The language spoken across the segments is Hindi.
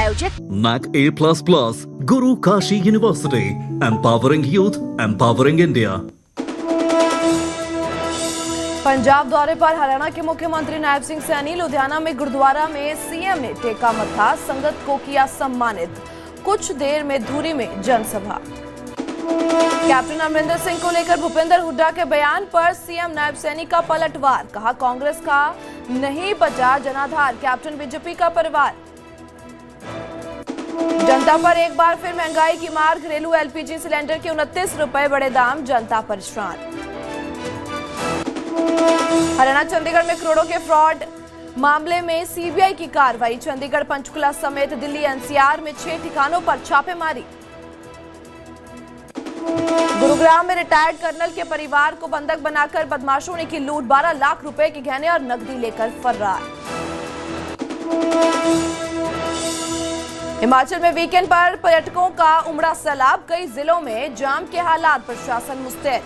प्रायोजित NAC A++, Guru Kashi University, empowering youth, empowering India. Punjab दौरे पर हरियाणा के मुख्यमंत्री नायब सिंह सैनी लुधियाना में गुरुद्वारा में सीएम ने टेका मत्था, संगत को किया सम्मानित। कुछ देर में धूरी में जनसभा। कैप्टन अमरिंदर सिंह को लेकर भूपेंद्र हुड्डा के बयान पर सीएम नायब सैनी का पलटवार, कहा कांग्रेस का नहीं बचा जनाधार, कैप्टन बीजेपी का परिवार। जनता पर एक बार फिर महंगाई की मार, घरेलू एलपीजी सिलेंडर के 29 रुपए बढ़े दाम, जनता परेशान। हरियाणा चंडीगढ़ में करोड़ों के फ्रॉड मामले में सीबीआई की कार्रवाई, चंडीगढ़ पंचकुला समेत दिल्ली एनसीआर में 6 ठिकानों पर छापेमारी। गुरुग्राम में रिटायर्ड कर्नल के परिवार को बंधक बनाकर बदमाशों ने की लूट, 12 लाख रुपए के गहने और नकदी लेकर फरार। हिमाचल में वीकेंड पर पर्यटकों का उमड़ा सैलाब, कई जिलों में जाम के हालात, प्रशासन मुस्तैद।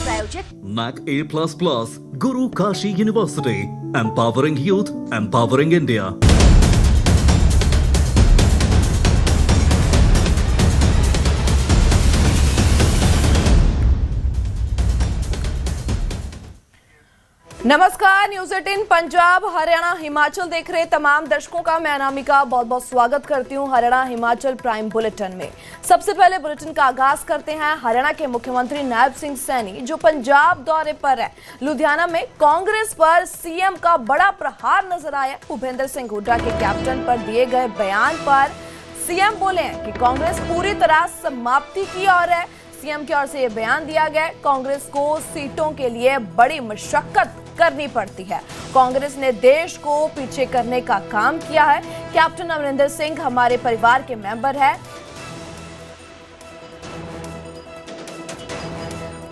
प्रायोजित NAC A++, Guru Kashi University, empowering youth, empowering India. नमस्कार, न्यूज़ 18 पंजाब हरियाणा हिमाचल देख रहे तमाम दर्शकों का मैं अनामिका बहुत बहुत स्वागत करती हूं हरियाणा हिमाचल प्राइम बुलेटिन में। सबसे पहले बुलेटिन का आगाज करते हैं हरियाणा के मुख्यमंत्री नायब सिंह सैनी जो पंजाब दौरे पर है। लुधियाना में कांग्रेस पर सीएम का बड़ा प्रहार नजर आया। भूपेंद्र सिंह हुड्डा के कैप्टन पर दिए गए बयान पर सीएम बोले हैं कि कांग्रेस पूरी तरह समाप्ति की ओर है। सीएम की ओर से यह बयान दिया गया, कांग्रेस को सीटों के लिए बड़ी मशक्कत करनी पड़ती है। कांग्रेस ने देश को पीछे करने का काम किया है। कैप्टन अमरिंदर सिंह हमारे परिवार के मेंबर हैं।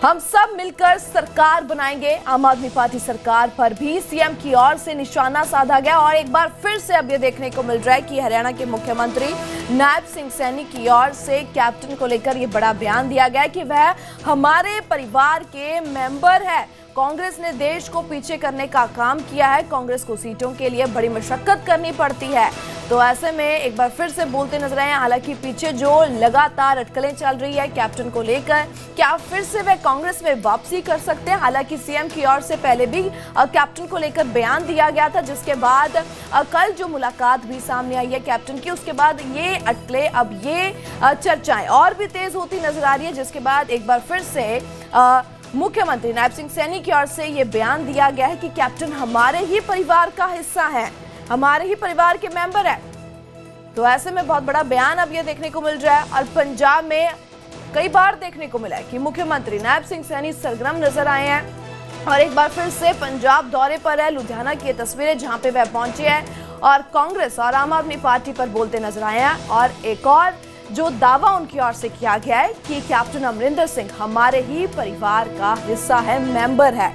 हम सब मिलकर सरकार बनाएंगे। आम आदमी पार्टी सरकार पर भी सीएम की ओर से निशाना साधा गया और एक बार फिर से अब यह देखने को मिल रहा है कि हरियाणा के मुख्यमंत्री नायब सिंह सैनी की ओर से कैप्टन को लेकर यह बड़ा बयान दिया गया कि वह हमारे परिवार के मेंबर है। कांग्रेस ने देश को पीछे करने का काम किया है। कांग्रेस को सीटों के लिए बड़ी मशक्कत करनी पड़ती है। तो ऐसे में एक बार फिर से बोलते नजर आए। हालांकि पीछे जो लगातार अटकलें चल रही है कैप्टन को लेकर, क्या फिर से वे कांग्रेस में वापसी कर सकते हैं? हालांकि सीएम की ओर से पहले भी कैप्टन को लेकर बयान दिया गया था, जिसके बाद कल जो मुलाकात भी सामने आई है कैप्टन की, उसके बाद ये अटकलें, अब ये चर्चाएं और भी तेज होती नजर आ रही है, जिसके बाद एक बार फिर से मुख्यमंत्री नायब सिंह सैनी की ओर से यह बयान दिया गया है कि कैप्टन हमारे ही परिवार का हिस्सा है, हमारे ही परिवार के मेंबर है। तो ऐसे में बहुत बड़ा बयान अब यह देखने को मिल रहा है और पंजाब में कई बार देखने को मिला है कि मुख्यमंत्री नायब सिंह सैनी सरगर्म नजर आए हैं और एक बार फिर से पंजाब दौरे पर है। लुधियाना की तस्वीरें जहां पे वह पहुंचे हैं और कांग्रेस और आम आदमी पार्टी पर बोलते नजर आए हैं और एक और जो दावा उनकी ओर से किया गया है कि कैप्टन अमरिंदर सिंह हमारे ही परिवार का हिस्सा है, मेंबर है।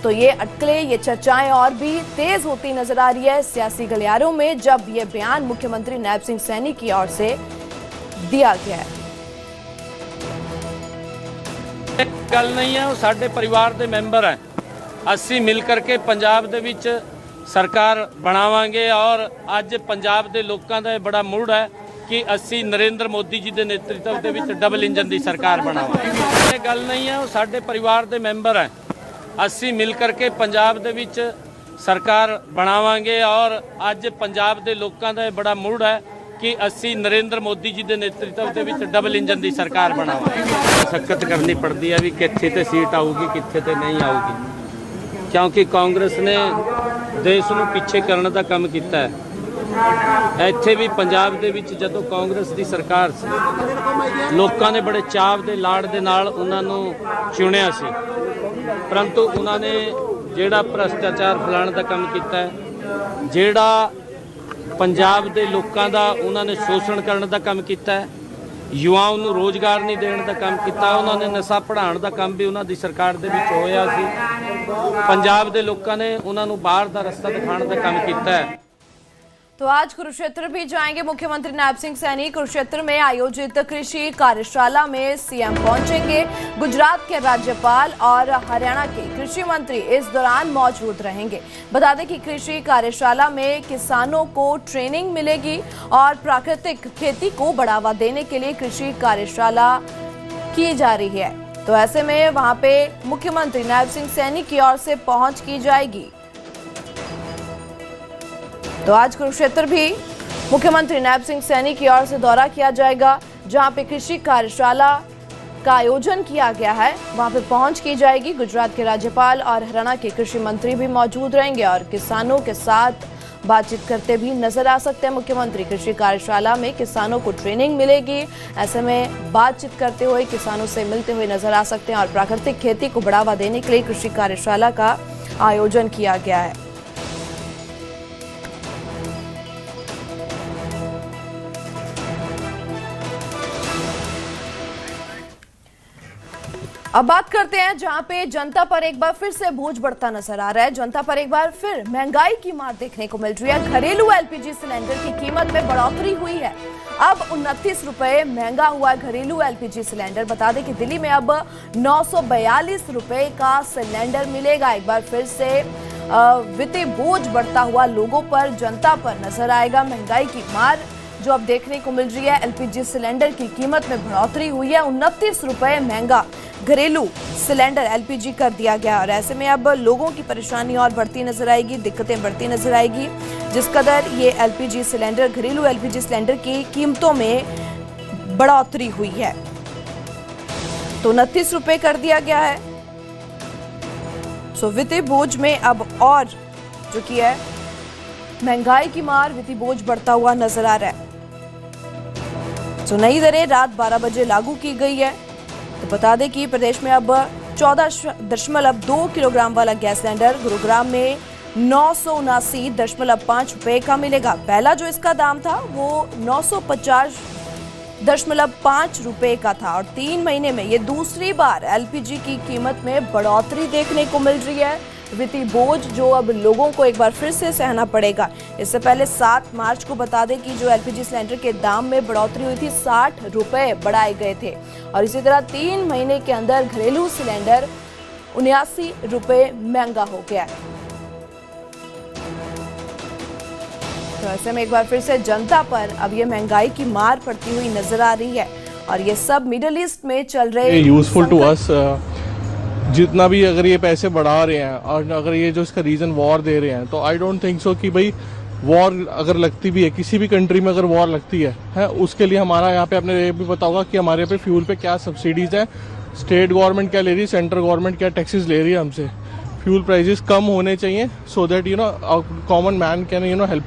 तो ये अटकलें, ये चर्चाएं और भी तेज होती नजर आ रही है सियासी गलियारों में जब ये बयान मुख्यमंत्री नायब सिंह सैनी की ओर से दिया गया है। गल नहीं है, साडे परिवार दे मैंबर हैं। असी मिल करके पंजाब दे विच सरकार बनावांगे और अज पंजाब दे लोकां दा बड़ा मुड़ है कि असी नरेंद्र मोदी जी के नेतृत्व दे विच डबल इंजन की सरकार बनावांगे। गल नहीं है, साडे परिवार दे मैंबर हैं। असी मिल करके पंजाब दे विच सरकार बनावांगे और अज पंजाब दे लोकां दा बड़ा मुड़ है कि असी नरेंद्र मोदी जी के नेतृत्व दे विच डबल इंजन की सरकार बनावांगे। मशक्कत करनी पड़ती है भी कित्थे ते सीट आऊगी, कित्थे ते नहीं आऊगी, क्योंकि कांग्रेस ने देश नूं पिछे करने का काम किया है। ਇੱਥੇ ਵੀ ਪੰਜਾਬ ਦੇ ਵਿੱਚ ਜਦੋਂ ਕਾਂਗਰਸ ਦੀ ਸਰਕਾਰ ਸੀ ਲੋਕਾਂ ਨੇ ਬੜੇ ਚਾਅ ਦੇ ਲਾੜ ਦੇ ਨਾਲ ਉਹਨਾਂ ਨੂੰ ਚੁਣਿਆ ਸੀ, ਪਰੰਤੂ ਉਹਨਾਂ ਨੇ ਜਿਹੜਾ ਭ੍ਰਿਸ਼ਟਾਚਾਰ ਫੈਲਾਉਣ ਦਾ ਕੰਮ ਕੀਤਾ ਹੈ, ਜਿਹੜਾ ਪੰਜਾਬ ਦੇ ਲੋਕਾਂ ਦਾ ਉਹਨਾਂ ਨੇ ਸ਼ੋਸ਼ਣ ਕਰਨ ਦਾ ਕੰਮ ਕੀਤਾ ਹੈ, युवाओं ਨੂੰ रोजगार नहीं देने का काम किया, उन्होंने नशा पढ़ाने का काम भी उन्होंने सरकार दे विच होया सी। पंजाब दे लोकां ने उन्होंने बाहर का रस्ता दिखाने का काम किया है। तो आज कुरुक्षेत्र भी जाएंगे मुख्यमंत्री नायब सिंह सैनी। कुरुक्षेत्र में आयोजित कृषि कार्यशाला में सीएम पहुंचेंगे। गुजरात के राज्यपाल और हरियाणा के कृषि मंत्री इस दौरान मौजूद रहेंगे। बता दें कि कृषि कार्यशाला में किसानों को ट्रेनिंग मिलेगी और प्राकृतिक खेती को बढ़ावा देने के लिए कृषि कार्यशाला की जा रही है। तो ऐसे में वहां पे मुख्यमंत्री नायब सिंह सैनी की ओर से पहुंच की जाएगी। तो आज कुरुक्षेत्र भी मुख्यमंत्री नायब सिंह सैनी की ओर से दौरा किया जाएगा, जहां पे कृषि कार्यशाला का आयोजन किया गया है, वहां पे पहुंच की जाएगी। गुजरात के राज्यपाल और हरियाणा के कृषि मंत्री भी मौजूद रहेंगे और किसानों के साथ बातचीत करते भी नजर आ सकते हैं मुख्यमंत्री। कृषि कार्यशाला में किसानों को ट्रेनिंग मिलेगी, ऐसे में बातचीत करते हुए किसानों से मिलते हुए नजर आ सकते हैं और प्राकृतिक खेती को बढ़ावा देने के लिए कृषि कार्यशाला का आयोजन किया गया है। अब बात करते हैं जहां पे जनता पर एक बार फिर से बोझ बढ़ता नजर आ रहा है। जनता पर एक बार फिर महंगाई की मार देखने को मिल रही है। घरेलू एलपीजी सिलेंडर की कीमत में बढ़ोतरी हुई है। अब 29 रुपए महंगा हुआ घरेलू एलपीजी सिलेंडर। बता दें कि दिल्ली में अब 942 रुपए का सिलेंडर मिलेगा। एक बार फिर से वित्तीय बोझ बढ़ता हुआ लोगों पर, जनता पर नजर आएगा। महंगाई की मार जो अब देखने को मिल रही है, एलपीजी सिलेंडर की कीमत में बढ़ोतरी हुई है। 29 रुपए महंगा घरेलू सिलेंडर एलपीजी कर दिया गया और ऐसे में अब लोगों की परेशानी और बढ़ती नजर आएगी, दिक्कतें बढ़ती नजर आएगी। जिस कदर ये एलपीजी सिलेंडर, घरेलू एलपीजी सिलेंडर की कीमतों में बढ़ोतरी हुई है, तो 29 रुपए कर दिया गया है। सो वित्तीय बोझ में अब और जो कि है महंगाई की मार, वित्तीय बोझ बढ़ता हुआ नजर आ रहा है। तो नई दरें रात 12 बजे लागू की गई है। तो बता दें कि प्रदेश में अब 14.2 किलोग्राम वाला गैस सिलेंडर गुरुग्राम में 979.5 रुपए का मिलेगा। पहला जो इसका दाम था वो 950.5 रुपए का था और 3 महीने में ये दूसरी बार एलपीजी की कीमत में बढ़ोतरी देखने को मिल रही है। वित्तीय बोझ जो अब लोगों को एक बार फिर से सहना पड़ेगा। इससे पहले 7 मार्च को बता दें कि जो एलपीजी सिलेंडर के दाम में बढ़ोतरी हुई थी, 60 रुपए बढ़ाए गए थे और इसी तरह 3 महीने के अंदर घरेलू सिलेंडर 79 रुपए महंगा हो गया। तो ऐसे में एक बार फिर से जनता पर अब ये महंगाई की मार पड़ती हुई नजर आ रही है और ये सब मिडिल ईस्ट में चल रहे यूजफुल टू अस। जितना भी अगर ये पैसे बढ़ा रहे हैं और अगर ये जो इसका रीज़न वॉर दे रहे हैं, तो आई डोंट थिंक सो कि भाई वॉर अगर लगती भी है, किसी भी कंट्री में अगर वॉर लगती है उसके लिए हमारा यहाँ पे आपने ये भी पता होगा कि हमारे पे फ्यूल पे क्या सब्सिडीज़ हैं, स्टेट गवर्नमेंट क्या ले रही है, सेंट्रल गवर्नमेंट क्या टैक्सेस ले रही है हमसे। फ्यूल प्राइजेस कम होने चाहिए so that common man can help.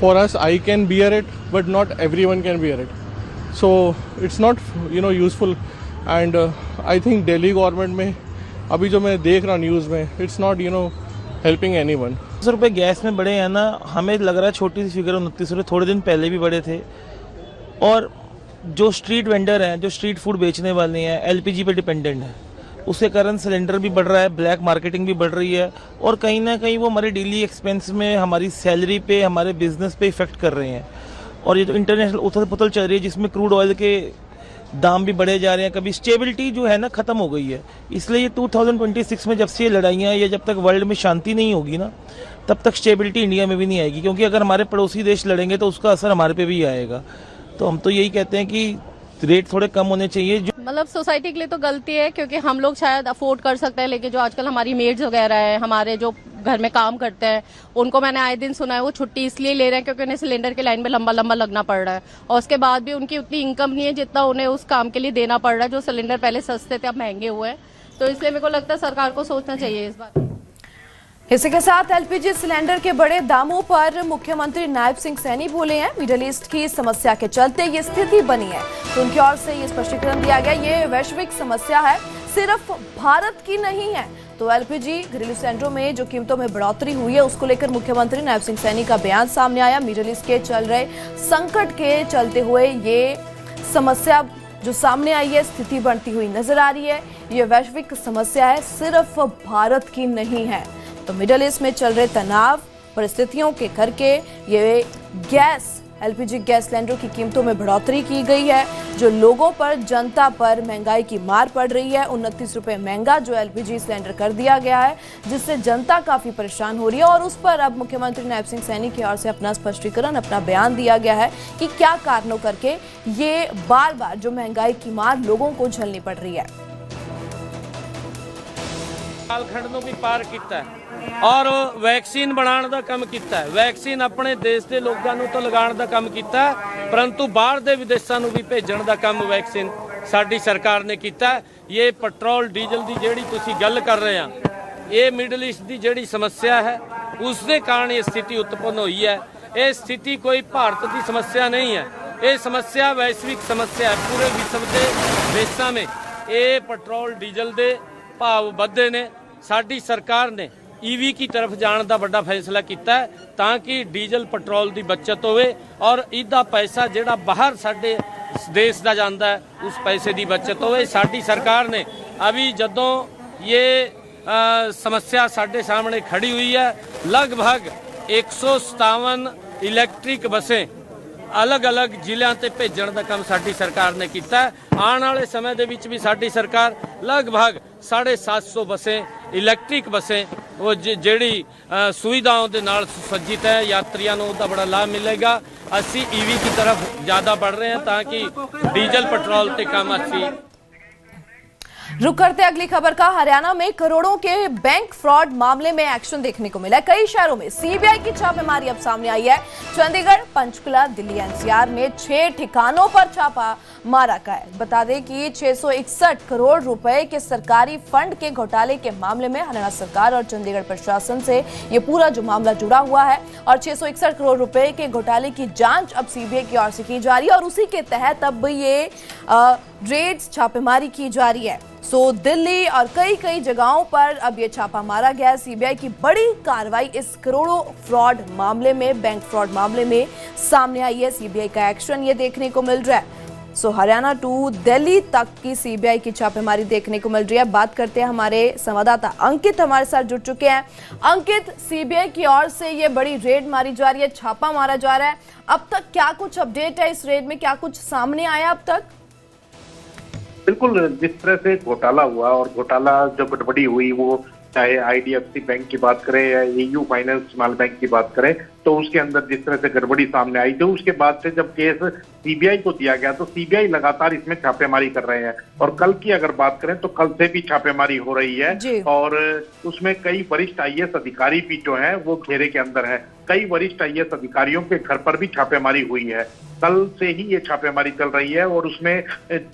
For us I can bear it but not everyone can bear it, so it's not useful. And I think Delhi government में अभी जो मैं देख रहा हूँ न्यूज़ में, इट्स नॉट हेल्पिंग एनीवन। 10 रुपये गैस में बढ़े हैं ना, हमें लग रहा है छोटी सी फिगर 29 रुपये, थोड़े दिन पहले भी बढ़े थे। और जो स्ट्रीट वेंडर हैं, जो स्ट्रीट फूड बेचने वाले हैं, एलपीजी पे डिपेंडेंट है, उसके कारण सिलेंडर भी बढ़ रहा है, ब्लैक मार्केटिंग भी बढ़ रही है और कहीं ना कहीं वो हमारे डेली एक्सपेंस में, हमारी सैलरी पे, हमारे बिजनेस पे इफेक्ट कर रहे हैं। और ये जो इंटरनेशनल उथल पुथल चल रही है जिसमें क्रूड ऑयल के दाम भी बढ़े जा रहे हैं, कभी स्टेबिलिटी जो है ना ख़त्म हो गई है। इसलिए ये 2026 में जब से ये लड़ाइयाँ, ये जब तक वर्ल्ड में शांति नहीं होगी ना, तब तक स्टेबिलिटी इंडिया में भी नहीं आएगी, क्योंकि अगर हमारे पड़ोसी देश लड़ेंगे तो उसका असर हमारे पे भी आएगा। तो हम तो यही कहते हैं कि रेट थोड़े कम होने चाहिए। जो मतलब सोसाइटी के लिए तो गलती है, क्योंकि हम लोग शायद अफोर्ड कर सकते हैं, लेकिन जो आजकल हमारी मेड्स वगैरह है, हमारे जो घर में काम करते हैं, उनको मैंने आए दिन सुना है वो छुट्टी इसलिए ले रहे हैं क्योंकि उन्हें सिलेंडर के लाइन में लंबा लंबा लगना पड़ रहा है और उसके बाद भी उनकी उतनी इनकम नहीं है जितना उन्हें उस काम के लिए देना पड़ रहा है। जो सिलेंडर पहले सस्ते थे अब महंगे हुए हैं, तो इसलिए मेरे को लगता है सरकार को सोचना चाहिए इस बात। इसी के साथ एलपीजी सिलेंडर के बढ़े दामों पर मुख्यमंत्री नायब सिंह सैनी बोले हैं। मिडिल ईस्ट की समस्या के चलते ये स्थिति बनी है, तो उनकी ओर से ये स्पष्टीकरण दिया गया। ये वैश्विक समस्या है, सिर्फ भारत की नहीं है। तो एलपीजी घरेलू सिलेंडरों में जो कीमतों में बढ़ोतरी हुई है, उसको लेकर मुख्यमंत्री नायब सिंह सैनी का बयान सामने आया। मिडिल ईस्ट के चल रहे संकट के चलते हुए ये समस्या जो सामने आई है, स्थिति बढ़ती हुई नजर आ रही है। ये वैश्विक समस्या है, सिर्फ भारत की नहीं है। तो मिडिल ईस्ट में चल रहे तनाव परिस्थितियों के करके ये गैस एलपीजी गैस सिलेंडर की कीमतों में बढ़ोतरी की गई है, जो लोगों पर, जनता पर महंगाई की मार पड़ रही है। 29 रुपए महंगा जो एलपीजी सिलेंडर कर दिया गया है, जिससे जनता काफी परेशान हो रही है। और उस पर अब मुख्यमंत्री नायब सिंह सैनी की ओर से अपना स्पष्टीकरण, अपना बयान दिया गया है कि क्या कारणों करके ये बार बार जो महंगाई की मार लोगों को झेलनी पड़ रही है। कालखंड ਨੂੰ ਵੀ ਪਾਰ ਕੀਤਾ ਹੈ ਔਰ ਵੈਕਸੀਨ ਬਣਾਉਣ ਦਾ ਕੰਮ ਕੀਤਾ ਹੈ। ਵੈਕਸੀਨ ਆਪਣੇ ਦੇਸ਼ ਦੇ ਲੋਕਾਂ ਨੂੰ ਤਾਂ ਲਗਾਉਣ ਦਾ ਕੰਮ ਕੀਤਾ ਹੈ, ਪਰੰਤੂ ਬਾਹਰ ਦੇ ਵਿਦੇਸ਼ਾਂ ਨੂੰ ਵੀ ਭੇਜਣ ਦਾ ਕੰਮ ਵੈਕਸੀਨ ਸਾਡੀ ਸਰਕਾਰ ਨੇ ਕੀਤਾ ਹੈ। ਇਹ ਪੈਟਰੋਲ ਡੀਜ਼ਲ ਦੀ ਜਿਹੜੀ ਤੁਸੀਂ ਗੱਲ ਕਰ ਰਹੇ ਆ, ਇਹ ਮਿਡਲ ਈਸਟ ਦੀ ਜਿਹੜੀ ਸਮੱਸਿਆ ਹੈ ਉਸ ਦੇ ਕਾਰਨ ਇਹ ਸਥਿਤੀ ਉਤਪੰਨ ਹੋਈ ਹੈ। ਇਹ ਸਥਿਤੀ ਕੋਈ ਭਾਰਤ ਦੀ ਸਮੱਸਿਆ ਨਹੀਂ ਹੈ, ਇਹ ਸਮੱਸਿਆ ਵੈਸ਼ਵਿਕ ਸਮੱਸਿਆ ਹੈ। पूरे विश्व के देशों में ये पेट्रोल डीजल के भाव बढ़े ने। साडी सरकार ने ईवी की तरफ जाने का बड़ा फैसला किया है ताकि डीजल पेट्रोल की बचत होवे और इसका पैसा जिहड़ा बाहर साडे देश का जाता है उस पैसे की बचत होवे। साडी सरकार ने अभी जदों ये समस्या साडे सामने खड़ी हुई है, लगभग 157 इलैक्ट्रिक बसें अलग अलग जिलों से भेजण का काम साडी सरकार ने किया है। आने वाले समय दे विच भी साडी सरकार लगभग 750 बसें इलैक्ट्रिक बसें वो जिहड़ी सुविधाओं के नाल सुसज्जित है, यात्रियों को उसका बड़ा लाभ मिलेगा। असी ईवी की तरफ ज़्यादा बढ़ रहे हैं ताकि डीजल पेट्रोल के काम असी। रुक करते अगली खबर का। हरियाणा में करोड़ों के बैंक फ्रॉड मामले में एक्शन देखने को मिला। कई शहरों में सीबीआई की छापेमारी अब सामने आई है। चंडीगढ़, पंचकुला, दिल्ली एनसीआर में 6 ठिकानों पर छापा मारा गया है। बता दें कि 661 करोड़ रुपए के सरकारी फंड के घोटाले के मामले में हरियाणा सरकार और चंडीगढ़ प्रशासन से ये पूरा जो मामला जुड़ा हुआ है और 661 करोड़ रुपए के घोटाले की जांच अब सीबीआई की ओर से की जा रही है और उसी के तहत अब ये रेड्स, छापेमारी की जा रही है। दिल्ली और कई जगहों पर अब ये छापा मारा गया है। सीबीआई की बड़ी कार्रवाई इस करोड़ों फ्रॉड मामले में, बैंक फ्रॉड मामले में सामने आई है। सीबीआई का एक्शन ये देखने को मिल रहा है। हरियाणा टू दिल्ली तक की सीबीआई की छापेमारी देखने को मिल रही है। बात करते हैं, हमारे संवाददाता अंकित हमारे साथ जुड़ चुके हैं। अंकित, सीबीआई की ओर से ये बड़ी रेड मारी जा रही है, छापा मारा जा रहा है, अब तक क्या कुछ अपडेट है इस रेड में, क्या कुछ सामने आया अब तक? बिल्कुल, जिस तरह से घोटाला हुआ और घोटाला जो गड़बड़ी हुई, वो चाहे आईडीएफसी बैंक की बात करें या एयू फाइनेंस स्मॉल बैंक की बात करें, तो उसके अंदर जिस तरह से गड़बड़ी सामने आई, तो उसके बाद से जब केस सीबीआई को दिया गया तो सीबीआई लगातार इसमें छापेमारी कर रहे हैं। और कल की अगर बात करें तो कल से भी छापेमारी हो रही है और उसमें कई वरिष्ठ आईएएस अधिकारी भी जो हैं वो घेरे के अंदर हैं। कई वरिष्ठ आईएएस अधिकारियों के घर पर भी छापेमारी हुई है। कल से ही ये छापेमारी चल रही है और उसमें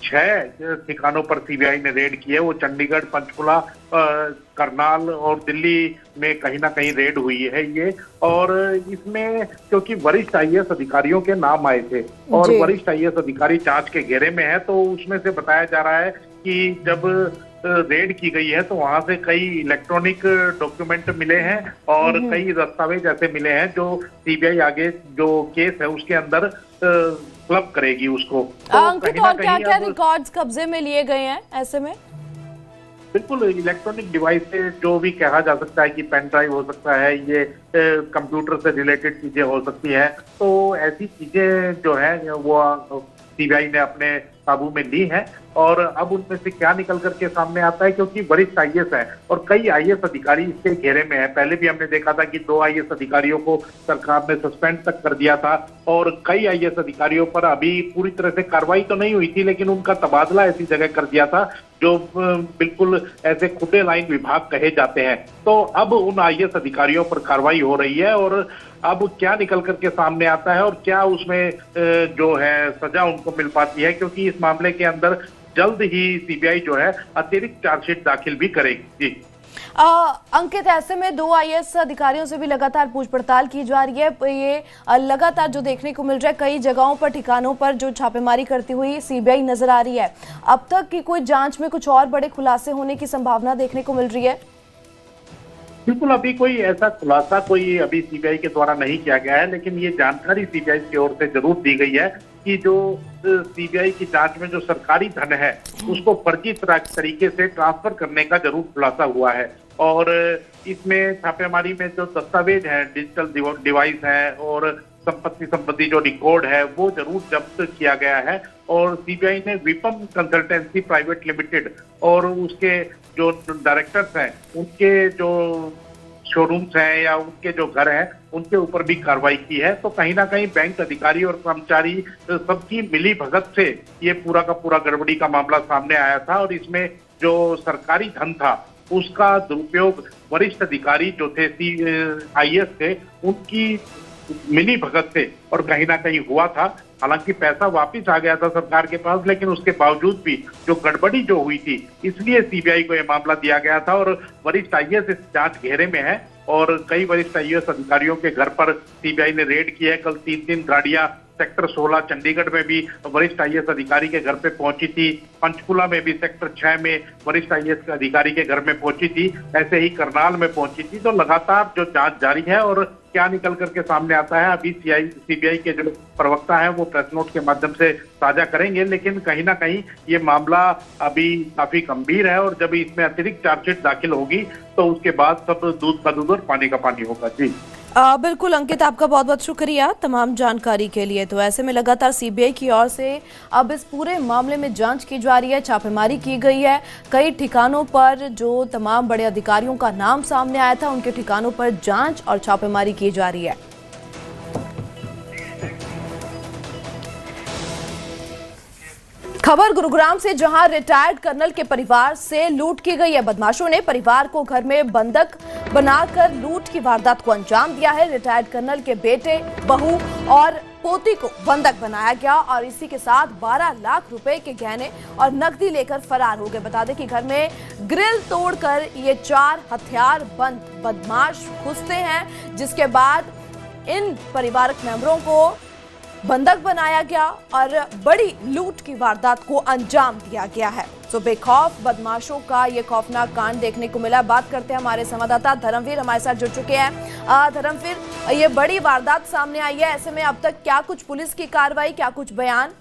6 ठिकानों पर सीबीआई ने रेड की है। वो चंडीगढ़, पंचकुला, करनाल और दिल्ली में कहीं ना कहीं रेड हुई है ये। और इसमें क्योंकि वरिष्ठ आईएएस अधिकारियों के नाम आए थे और वरिष्ठ आईएएस अधिकारी जांच के घेरे में है, तो उसमें से बताया जा रहा है कि जब रेड की गई है तो वहां से कई इलेक्ट्रॉनिक डॉक्यूमेंट मिले हैं और कई दस्तावेज ऐसे मिले हैं जो सीबीआई आगे जो केस है उसके अंदर क्लब करेगी उसको। तो अंकित, और क्या-क्या रिकॉर्ड्स कब्जे में लिए गए हैं ऐसे में? बिल्कुल, इलेक्ट्रॉनिक डिवाइस से जो भी कहा जा सकता है कि पेन ड्राइव हो सकता है, ये कंप्यूटर से रिलेटेड चीजें हो सकती है, तो ऐसी चीजें जो है वो सीबीआई ने अपने काबू में ली है। और अब उनमें से क्या निकल करके सामने आता है, क्योंकि वरिष्ठ आईएएस है और कई आईएएस अधिकारी इसके घेरे में है। पहले भी हमने देखा था कि 2 आईएएस अधिकारियों को सरकार ने सस्पेंड तक कर दिया था और कई आईएएस अधिकारियों पर अभी पूरी तरह से कार्रवाई तो नहीं हुई थी, लेकिन उनका तबादला ऐसी जगह कर दिया था जो बिल्कुल ऐसे खुले लाइन विभाग कहे जाते हैं। तो अब उन आईएएस अधिकारियों पर कार्रवाई हो रही है और अब क्या निकल करके सामने आता है और क्या उसमें जो है सजा उनको मिल पाती है, क्योंकि इस मामले के अंदर जल्द ही सीबीआई जो है अतिरिक्त चार्जशीट दाखिल भी करेगी। अंकित, ऐसे में 2 आईएएस अधिकारियों से भी लगातार पूछ पड़ताल की जा रही है। ये लगातार जो देखने को मिल रहा है, कई जगहों पर, ठिकानों पर जो छापेमारी करती हुई सीबीआई नजर आ रही है। अब तक की कोई जांच में कुछ और बड़े खुलासे होने की संभावना देखने को मिल रही है? बिल्कुल, अभी कोई ऐसा खुलासा कोई अभी सीबीआई के द्वारा नहीं किया गया है, लेकिन ये जानकारी सीबीआई की ओर से जरूर दी गई है कि जो सीबीआई की जांच में जो सरकारी धन है उसको फर्जी तरीके से ट्रांसफर करने का जरूर खुलासा हुआ है। और इसमें छापेमारी में जो दस्तावेज हैं, डिजिटल डिवाइस हैं और संपत्ति संबंधी जो रिकॉर्ड है वो जरूर जब्त किया गया है। और सीबीआई ने विपम कंसल्टेंसी प्राइवेट लिमिटेड और उसके जो डायरेक्टर्स हैं उनके जो शोरूम्स हैं या उनके जो घर हैं उनके ऊपर भी कार्रवाई की है। तो कहीं ना कहीं बैंक अधिकारी और कर्मचारी सबकी मिली भगत से ये पूरा का पूरा गड़बड़ी का मामला सामने आया था और इसमें जो सरकारी धन था उसका दुरुपयोग वरिष्ठ अधिकारी जो थे IAS थे उनकी मिली भगत से और कहीं ना कहीं हुआ था। हालांकि पैसा वापस आ गया था सरकार के पास, लेकिन उसके बावजूद भी जो गड़बड़ी जो हुई थी इसलिए सीबीआई को यह मामला दिया गया था और वरिष्ठ IAS इस जांच घेरे में है और कई वरिष्ठ IAS अधिकारियों के घर पर सीबीआई ने रेड किया है। कल 3 गाड़ियां सेक्टर 16 चंडीगढ़ में भी वरिष्ठ IAS अधिकारी के घर पे पहुंची थी, पंचकुला में भी सेक्टर 6 में वरिष्ठ IAS अधिकारी के घर में पहुंची थी, ऐसे ही करनाल में पहुंची थी। तो लगातार जो जांच जारी है और क्या निकल करके सामने आता है अभी सीबीआई के जो प्रवक्ता हैं वो प्रेस नोट के माध्यम से साझा करेंगे, लेकिन कहीं ना कहीं ये मामला अभी काफी गंभीर है और जब इसमें अतिरिक्त चार्जशीट दाखिल होगी तो उसके बाद सब दूध का दूध और पानी का पानी होगा। जी बिल्कुल अंकित, आपका बहुत बहुत शुक्रिया तमाम जानकारी के लिए। तो ऐसे में लगातार सीबीआई की ओर से अब इस पूरे मामले में जांच की जा रही है, छापेमारी की गई है। कई ठिकानों पर जो तमाम बड़े अधिकारियों का नाम सामने आया था उनके ठिकानों पर जांच और छापेमारी की जा रही है। खबर गुरुग्राम से, जहां रिटायर्ड कर्नल के परिवार से लूट की गई है। बदमाशों ने परिवार को घर में बंधक बनाकर लूट की वारदात को अंजाम दिया है। रिटायर्ड कर्नल के बेटे, बहू और पोती को बंधक बनाया गया और इसी के साथ 12 लाख रुपए के गहने और नकदी लेकर फरार हो गए। बता दें कि घर में ग्रिल तोड़कर ये 4 हथियारबंद बदमाश घुसते हैं, जिसके बाद इन परिवारक मेंबरों को बंधक बनाया गया और बड़ी लूट की वारदात को अंजाम दिया गया है। तो बेखौफ बदमाशों का ये खौफनाक कांड देखने को मिला। बात करते हैं, हमारे संवाददाता धर्मवीर हमारे साथ जुड़ चुके हैं। धर्मवीर, ये बड़ी वारदात सामने आई है, ऐसे में अब तक क्या कुछ पुलिस की कार्रवाई, क्या कुछ बयान?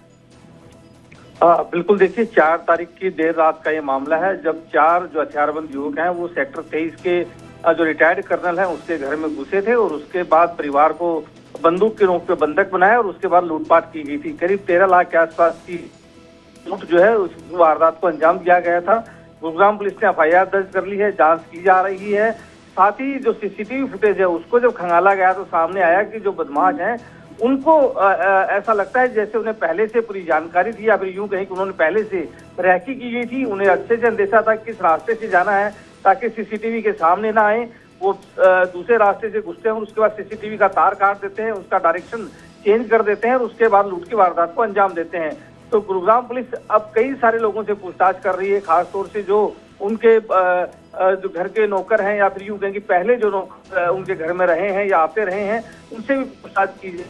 बिल्कुल, देखिए 4 तारीख की देर रात का ये मामला है जब 4 जो हथियारबंद युवक हैं वो सेक्टर 23 के जो रिटायर्ड कर्नल हैं उसके घर में घुसे थे और उसके बाद परिवार को बंदूक के नोक पे बंधक बनाया और उसके बाद लूटपाट की गई थी। करीब 13 लाख के आसपास की लूट जो है उस वारदात को अंजाम दिया गया था। गुरुग्राम पुलिस ने FIR दर्ज कर ली है, जांच की जा रही है। साथ ही जो CCTV फुटेज है उसको जब खंगाला गया तो सामने आया कि जो बदमाश हैं उनको ऐसा लगता है जैसे उन्हें पहले से पूरी जानकारी थी या फिर यूं कहीं कि उन्होंने पहले से रैकी की गई थी। उन्हें अच्छे से अंदेशा था किस रास्ते से जाना है ताकि CCTV के सामने ना आए। वो दूसरे रास्ते से घुसते हैं और उसके बाद CCTV का तार काट देते हैं, उसका डायरेक्शन चेंज कर देते हैं और उसके बाद लूट की वारदात को अंजाम देते हैं। तो गुरुग्राम पुलिस अब कई सारे लोगों से पूछताछ कर रही है, खासतौर से जो उनके जो घर के नौकर हैं या फिर यूं कहें कि पहले जो नौकर उनके घर में रहे हैं या आते रहे हैं उनसे भी पूछताछ की जाए।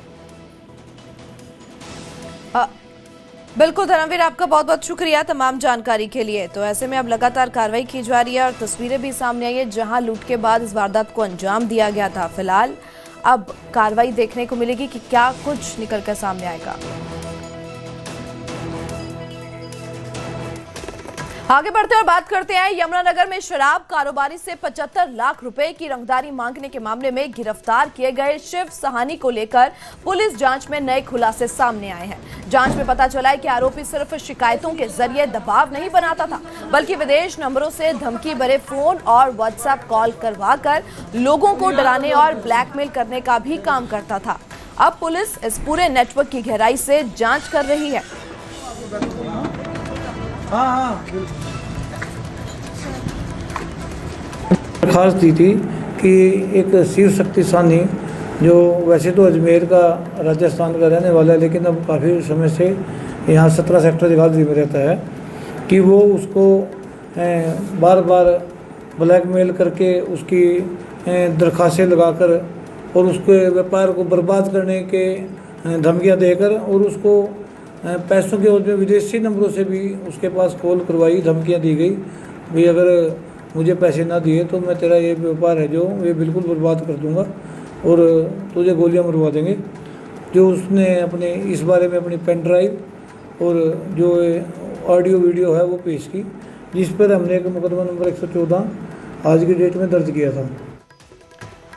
बिल्कुल धर्मवीर, आपका बहुत बहुत शुक्रिया तमाम जानकारी के लिए। तो ऐसे में अब लगातार कार्रवाई की जा रही है और तस्वीरें भी सामने आई है जहां लूट के बाद इस वारदात को अंजाम दिया गया था। फिलहाल अब कार्रवाई देखने को मिलेगी कि क्या कुछ निकल कर सामने आएगा। आगे बढ़ते और बात करते हैं, यमुनानगर में शराब कारोबारी से 75 लाख रुपए की रंगदारी मांगने के मामले में गिरफ्तार किए गए शिव सहानी को लेकर पुलिस जांच में नए खुलासे सामने आए हैं। जांच में पता चला है कि आरोपी सिर्फ शिकायतों के जरिए दबाव नहीं बनाता था, बल्कि विदेश नंबरों से धमकी भरे फोन और व्हाट्सएप कॉल करवाकर लोगों को डराने और ब्लैकमेल करने का भी काम करता था। अब पुलिस इस पूरे नेटवर्क की गहराई से जांच कर रही है। दरखास्त दी थी कि एक शिव शक्ति सानी जो वैसे तो अजमेर का राजस्थान का रहने वाला है लेकिन अब काफ़ी समय से यहाँ 17 सेक्टर जगाधरी में रहता है, कि वो उसको बार बार ब्लैकमेल करके उसकी दरखास्तें लगाकर और उसके व्यापार को बर्बाद करने के धमकियाँ देकर और उसको पैसों के उसमें विदेशी नंबरों से भी उसके पास कॉल करवाई, धमकियाँ दी गई भाई अगर मुझे पैसे ना दिए तो मैं तेरा ये व्यापार है जो ये बिल्कुल बर्बाद कर दूंगा और तुझे गोलियां मरवा देंगे। जो उसने अपने इस बारे में अपनी पेन ड्राइव और जो ऑडियो वीडियो है वो पेश की, जिस पर हमने एक मुकदमा नंबर 114 आज की डेट में दर्ज किया था।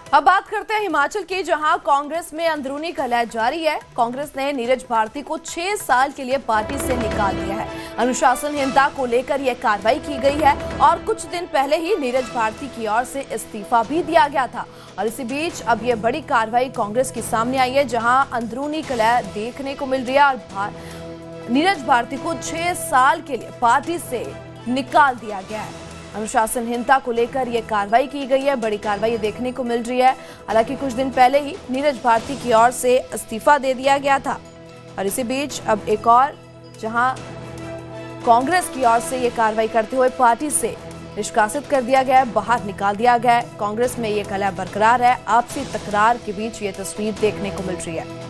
अब बात करते हैं हिमाचल की, जहां कांग्रेस में अंदरूनी कलह जारी है। कांग्रेस ने नीरज भारती को 6 साल के लिए पार्टी से निकाल दिया है। अनुशासनहीनता को लेकर यह कार्रवाई की गई है और कुछ दिन पहले ही नीरज भारती की ओर से इस्तीफा भी दिया गया था। और इसी बीच अब यह बड़ी कार्रवाई कांग्रेस की सामने आई है, जहां अंदरूनी कलह देखने को मिल रही है और नीरज भारती को 6 साल के लिए पार्टी से निकाल दिया गया है। अनुशासनहीनता को लेकर यह कार्रवाई की गई है, बड़ी कार्रवाई देखने को मिल रही है। हालांकि कुछ दिन पहले ही नीरज भारती की ओर से इस्तीफा दे दिया गया था और इसी बीच अब एक और, जहां कांग्रेस की ओर से यह कार्रवाई करते हुए पार्टी से निष्कासित कर दिया गया है, बाहर निकाल दिया गया है। कांग्रेस में यह कलह बरकरार है। आपसी तकरार के बीच ये तस्वीर देखने को मिल रही है।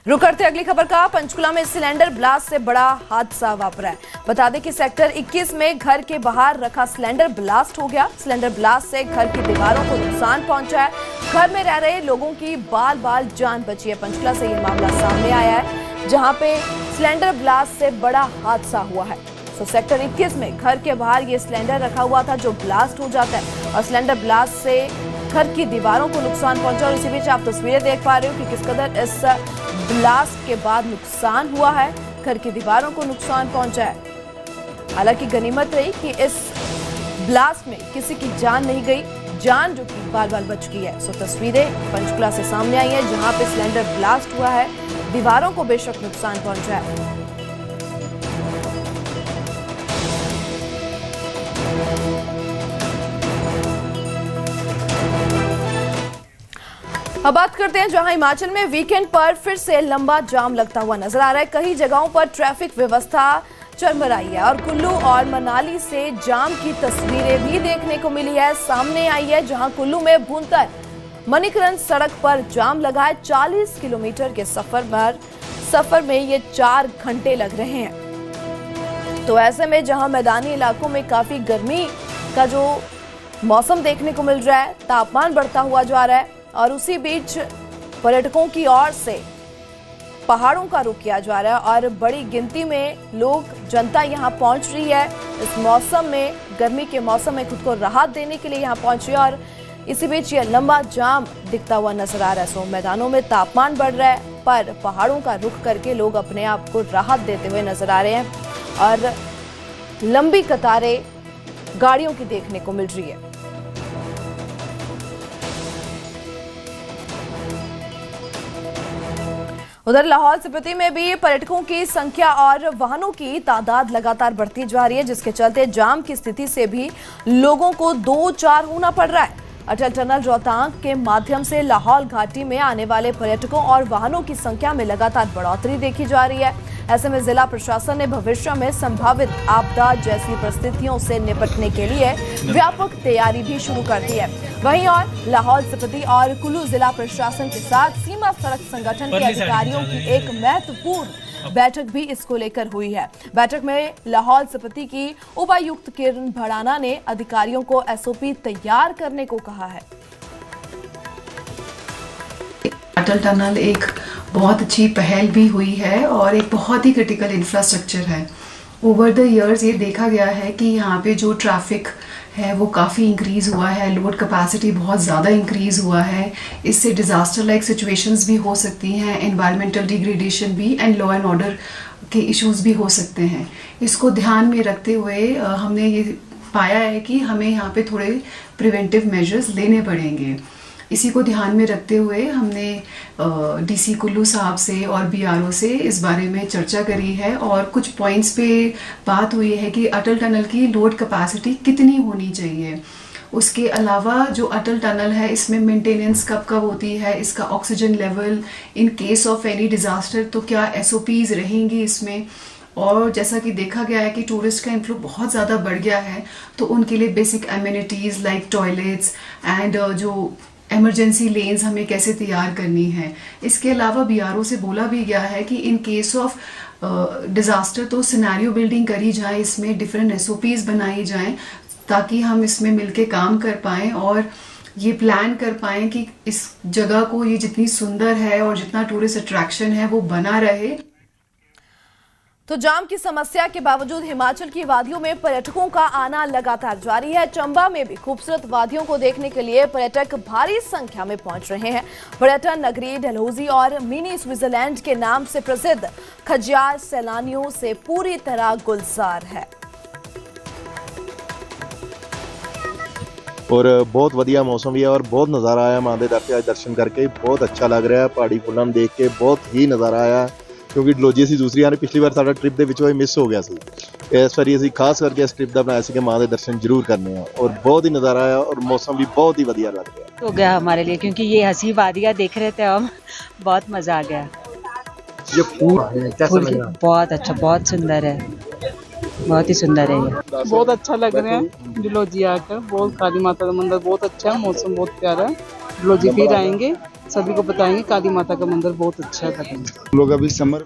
रुक करते अगली खबर का। पंचकुला में सिलेंडर ब्लास्ट से बड़ा हादसा वापरा है। बता दें कि सेक्टर 21 में घर के बाहर रखा सिलेंडर ब्लास्ट हो गया। सिलेंडर ब्लास्ट से घर की दीवारों को नुकसान पहुंचा है। घर में रह रहे लोगों की बाल बाल जान बची है। पंचकुला से ये मामला सामने आया है, जहां पे सिलेंडर ब्लास्ट से बड़ा हादसा हुआ है। तो सेक्टर 21 में घर के बाहर ये सिलेंडर रखा हुआ था जो ब्लास्ट हो जाता है और सिलेंडर ब्लास्ट से घर की दीवारों को नुकसान पहुंचा। और इसी बीच आप तस्वीरें देख पा रहे हो कि किस कदर इस ब्लास्ट के बाद नुकसान हुआ है, घर की दीवारों को नुकसान पहुंचा है। हालांकि गनीमत रही कि इस ब्लास्ट में किसी की जान नहीं गई, जान जो कि बाल बाल बच गई है। सो तस्वीरें पंचकुला से सामने आई हैं, जहां पे सिलेंडर ब्लास्ट हुआ है, दीवारों को बेशक नुकसान पहुंचा है। अब बात करते हैं जहां हिमाचल में वीकेंड पर फिर से लंबा जाम लगता हुआ नजर आ रहा है। कई जगहों पर ट्रैफिक व्यवस्था चरमराई है और कुल्लू और मनाली से जाम की तस्वीरें भी देखने को मिली है, सामने आई है, जहां कुल्लू में भूंतर मणिकरण सड़क पर जाम लगा है। 40 किलोमीटर के सफर में ये 4 घंटे लग रहे हैं। तो ऐसे में जहां मैदानी इलाकों में काफी गर्मी का जो मौसम देखने को मिल रहा है, तापमान बढ़ता हुआ जा रहा है और उसी बीच पर्यटकों की ओर से पहाड़ों का रुख किया जा रहा है और बड़ी गिनती में जनता यहां पहुंच रही है। इस मौसम में, गर्मी के मौसम में खुद को राहत देने के लिए यहां पहुंच रही है और इसी बीच ये लंबा जाम दिखता हुआ नजर आ रहा है। सो मैदानों में तापमान बढ़ रहा है पर पहाड़ों का रुख करके लोग अपने आप को राहत देते हुए नजर आ रहे हैं और लंबी कतारें गाड़ियों की देखने को मिल रही है। उधर लाहौल स्पीति में भी पर्यटकों की संख्या और वाहनों की तादाद लगातार बढ़ती जा रही है, जिसके चलते जाम की स्थिति से भी लोगों को 2-4 होना पड़ रहा है। अटल टनल रोहतांग के माध्यम से लाहौल घाटी में आने वाले पर्यटकों और वाहनों की संख्या में लगातार बढ़ोतरी देखी जा रही है। ऐसे में जिला प्रशासन ने भविष्य में संभावित आपदा जैसी परिस्थितियों से निपटने के लिए व्यापक तैयारी भी शुरू कर दी है। वहीं और लाहौल स्पीति और कुल्लू जिला प्रशासन के साथ सीमा सड़क संगठन के अधिकारियों की एक महत्वपूर्ण बैठक भी इसको लेकर हुई है। बैठक में लाहौल स्पीति की उपायुक्त किरण भड़ाना ने अधिकारियों को एसओपी तैयार करने को कहा है। अटल टनल एक बहुत अच्छी पहल भी हुई है और एक बहुत ही क्रिटिकल इंफ्रास्ट्रक्चर है। ओवर द इयर्स ये देखा गया है कि यहाँ पे जो ट्रैफिक है वो काफ़ी इंक्रीज़ हुआ है, लोड कैपेसिटी बहुत ज़्यादा इंक्रीज़ हुआ है। इससे डिज़ास्टर लाइक सिचुएशंस भी हो सकती हैं, एनवायरमेंटल डिग्रेडेशन भी एंड लॉ एंड ऑर्डर के इश्यूज भी हो सकते हैं। इसको ध्यान में रखते हुए हमने ये पाया है कि हमें यहाँ पे थोड़े प्रिवेंटिव मेजर्स लेने पड़ेंगे। इसी को ध्यान में रखते हुए हमने डीसी कुल्लू साहब से और बीआरओ से इस बारे में चर्चा करी है और कुछ पॉइंट्स पे बात हुई है कि अटल टनल की लोड कैपेसिटी कितनी होनी चाहिए। उसके अलावा जो अटल टनल है इसमें मेंटेनेंस कब कब होती है, इसका oxygen level in case of any disaster तो क्या एसओपीज रहेंगी इसमें। और जैसा कि देखा गया है कि टूरिस्ट का इन्फ्लो बहुत ज़्यादा बढ़ गया है तो उनके लिए basic amenities like toilets and जो एमरजेंसी लेन्स हमें कैसे तैयार करनी है। इसके अलावा बीआरओ से बोला भी गया है कि इन केस ऑफ डिज़ास्टर तो सिनेरियो बिल्डिंग करी जाए, इसमें डिफरेंट एसओपीज बनाई जाएं ताकि हम इसमें मिलके काम कर पाएं और ये प्लान कर पाएं कि इस जगह को ये जितनी सुंदर है और जितना टूरिस्ट अट्रैक्शन है वो बना रहे। तो जाम की समस्या के बावजूद हिमाचल की वादियों में पर्यटकों का आना लगातार जारी है। चंबा में भी खूबसूरत वादियों को देखने के लिए पर्यटक भारी संख्या में पहुंच रहे हैं। पर्यटन नगरी डलहौजी और मिनी स्विट्जरलैंड के नाम से प्रसिद्ध खज्जियार सैलानियों से पूरी तरह गुलजार है। और बहुत ਵਧੀਆ मौसम भी है और बहुत नज़ारा आया मां ਦੇ ਦਰ ਤੇ ਅੱਜ ਦਰਸ਼ਨ ਕਰਕੇ ਬਹੁਤ ਅੱਛਾ ਲੱਗ ਰਿਹਾ ਹੈ। ਪਹਾੜੀ ਫੁੱਲਾਂ ਨੂੰ ਦੇਖ ਕੇ ਬਹੁਤ ਹੀ ਨਜ਼ਾਰਾ ਆਇਆ ਕਿਉਂਕਿ ਡਲਹੌਜੀ ਅਸੀਂ ਦੂਸਰੀ ਵਾਰ ਪਿਛਲੀ ਵਾਰ ਸਾਡਾ ਟ੍ਰਿਪ ਦੇ ਵਿੱਚੋਂ ਇਹ ਮਿਸ ਹੋ ਗਿਆ ਸੀ। ਇਸ ਵਾਰੀ ਅਸੀਂ ਖਾਸ ਕਰਕੇ ਇਸ ਟ੍ਰਿਪ ਦਾ ਬਣਾਇਆ ਸੀ ਕਿ ਮਾਂ ਦੇ ਦਰਸ਼ਨ ਜ਼ਰੂਰ ਕਰਨੇ ਆ ਔਰ बहुत ही नज़ारा आया और मौसम भी बहुत ही ਵਧੀਆ ਲੱਗ ਰਿਹਾ हो गया हमारे लिए क्योंकि ये हंसी वादियाँ देख रहे थे हम, बहुत मज़ा आ गया। ये फूल बहुत अच्छा, बहुत सुंदर है, बहुत ही सुंदर है ये। बहुत अच्छा लग रहा है डलहौजी आकर। बहुत काली माता का मंदिर बहुत अच्छा है, मौसम बहुत प्यारा है। डलहौजी फिर आएंगे, सभी को बताएंगे काली माता का मंदिर बहुत अच्छा है। लोग अभी समर